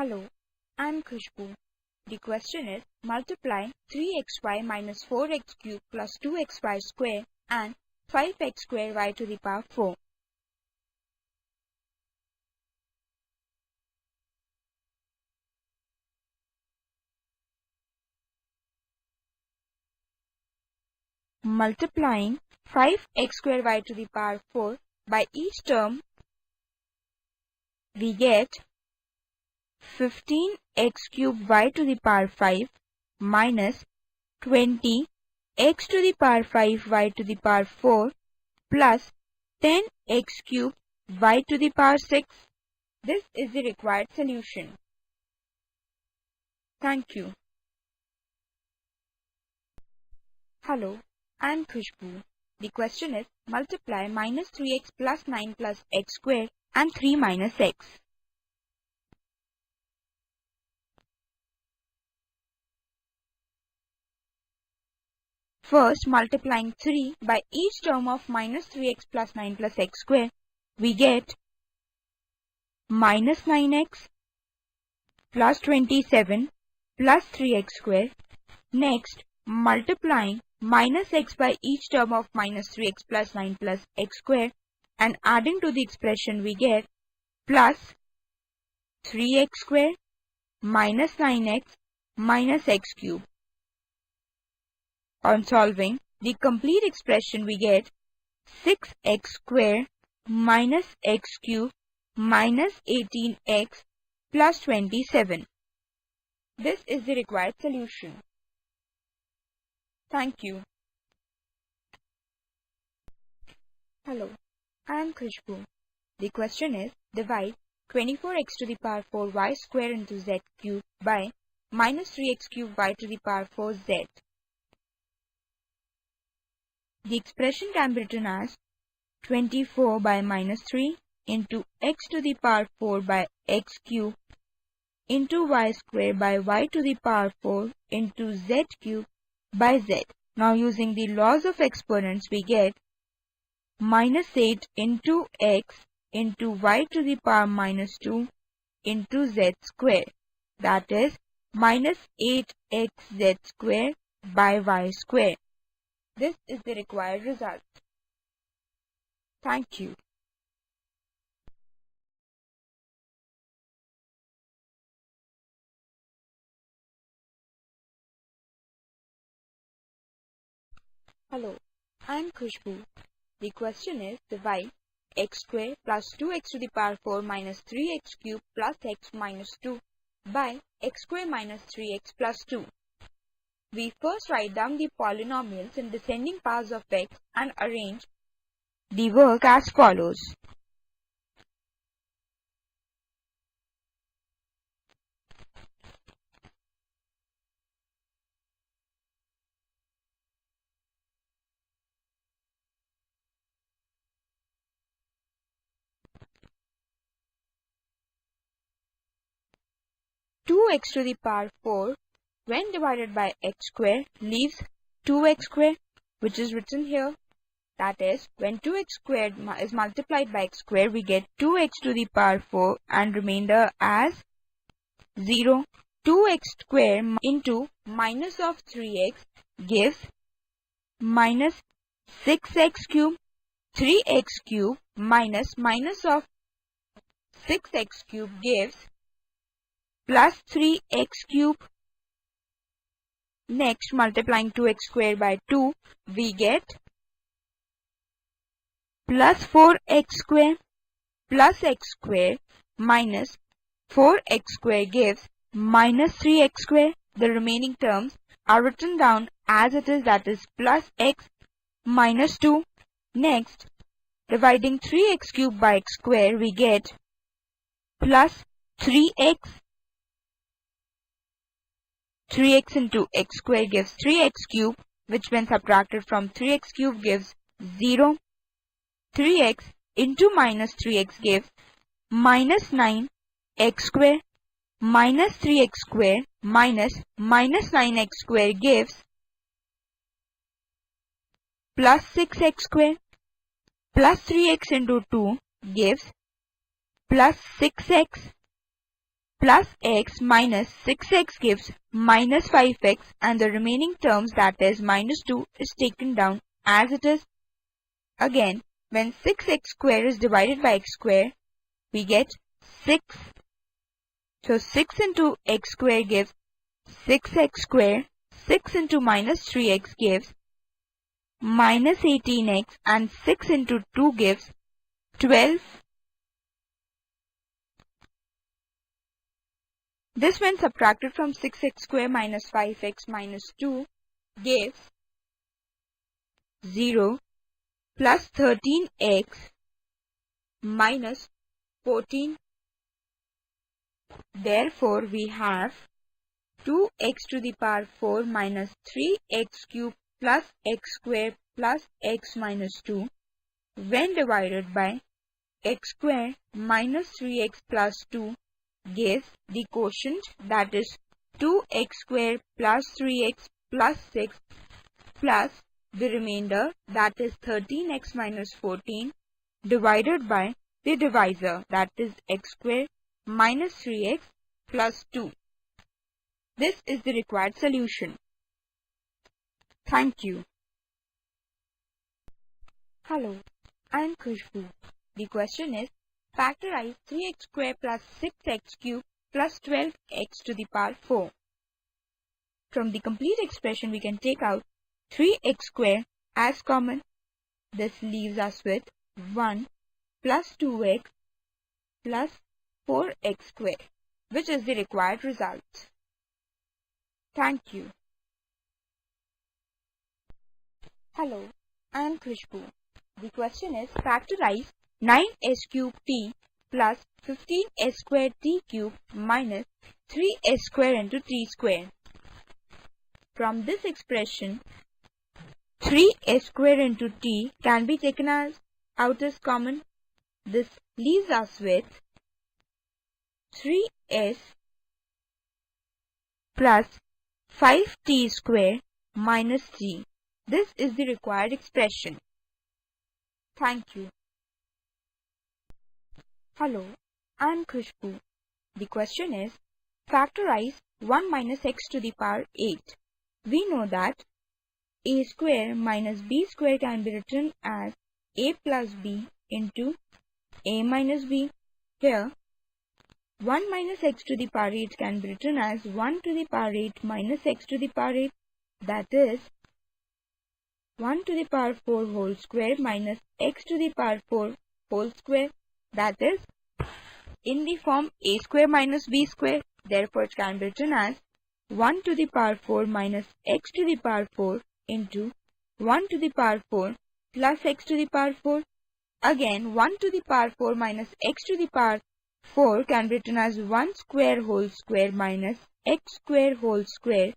Hello, I'm Khushbu. The question is multiply 3xy minus 4x cubed plus 2xy square and 5x square y to the power 4. Multiplying 5x square y to the power 4 by each term, we get 15x cubed y to the power 5 minus 20x to the power 5 y to the power 4 plus 10x cubed y to the power 6. This is the required solution. Thank you. Hello, I'm Khushbu. The question is multiply minus 3x plus 9 plus x squared and 3 minus x. First, multiplying 3 by each term of minus 3x plus 9 plus x squared, we get minus 9x plus 27 plus 3x squared. Next, multiplying minus x by each term of minus 3x plus 9 plus x squared and adding to the expression, we get plus 3x squared minus 9x minus x cubed. On solving the complete expression, we get 6x squared minus x cubed minus 18x plus 27. This is the required solution. Thank you. Hello, I am Khushbu. The question is divide 24x to the power 4 y square into z cubed by minus 3x cubed y to the power 4 z. The expression can be written as 24 by minus 3 into x to the power 4 by x cubed into y square by y to the power 4 into z cubed by z. Now using the laws of exponents, we get minus 8 into x into y to the power minus 2 into z square. That is minus 8xz square by y square. This is the required result. Thank you. Hello, I am Khushbu. The question is divide x square plus 2x to the power 4 minus 3x cubed plus x minus 2 by x square minus 3x plus 2. We first write down the polynomials in descending powers of x and arrange the work as follows. Two x to the power 4 when divided by x square leaves 2x square, which is written here. That is, when 2x squared is multiplied by x square, we get 2x to the power 4 and remainder as 0. 2x square into minus of 3x gives minus 6x cube. 3x cube minus of 6x cube gives plus 3x cube. Next, multiplying 2x square by 2, we get plus 4x square plus x square minus 4x square gives minus 3x square. The remaining terms are written down as it is, that is plus x minus 2. Next, dividing 3x cube by x square, we get plus 3x. 3x into x square gives 3x cube, which when subtracted from 3x cube gives 0. 3x into minus 3x gives minus 9x square minus 3x square minus 9x square gives plus 6x square. Plus 3x into 2 gives plus 6x plus x minus 6x gives minus 5x, and the remaining terms, that is minus 2, is taken down as it is. Again, when 6x square is divided by x square, we get 6. So 6 into x square gives 6x square. 6 into minus 3x gives minus 18x, and 6 into 2 gives 12. This, when subtracted from 6x square minus 5x minus 2, gives 0 plus 13x minus 14. Therefore, we have 2x to the power 4 minus 3x cube plus x square plus x minus 2 when divided by x square minus 3x plus 2 gives the quotient, that is 2x square plus 3x plus 6 plus the remainder, that is 13x minus 14, divided by the divisor, that is x square minus 3x plus 2. This is the required solution. Thank you. Hello, I am Khushbu. The question is, factorize 3x square plus 6x cube plus 12x to the power 4. From the complete expression, we can take out 3x square as common. This leaves us with 1 plus 2x plus 4x square, which is the required result. Thank you. Hello, I am Khushbu. The question is, factorize 9s cube t plus 15s square t cube minus 3s square into t square. From this expression, 3s square into t can be taken out as common. This leaves us with 3s plus 5t square minus t. This is the required expression. Thank you. Hello, I am Khushbu. The question is, factorize 1 minus x to the power 8. We know that a square minus b square can be written as a plus b into a minus b. Here, 1 minus x to the power 8 can be written as 1 to the power 8 minus x to the power 8. That is 1 to the power 4 whole square minus x to the power 4 whole square. That is in the form a square minus b square. Therefore, it can be written as 1 to the power 4 minus x to the power 4 into 1 to the power 4 plus x to the power 4. Again, 1 to the power 4 minus x to the power 4 can be written as 1 square whole square minus x square whole square,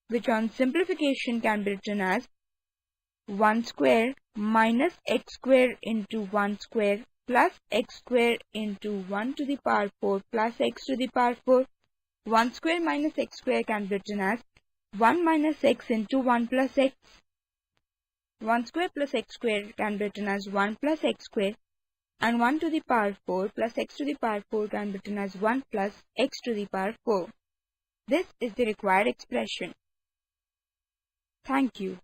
which on simplification can be written as 1 square minus x square into 1 square plus x square into 1 to the power 4 plus x to the power 4. 1 square minus x square can be written as 1 minus x into 1 plus x. 1 square plus x square can be written as 1 plus x square, and 1 to the power 4 plus x to the power 4 can be written as 1 plus x to the power 4. This is the required expression. Thank you.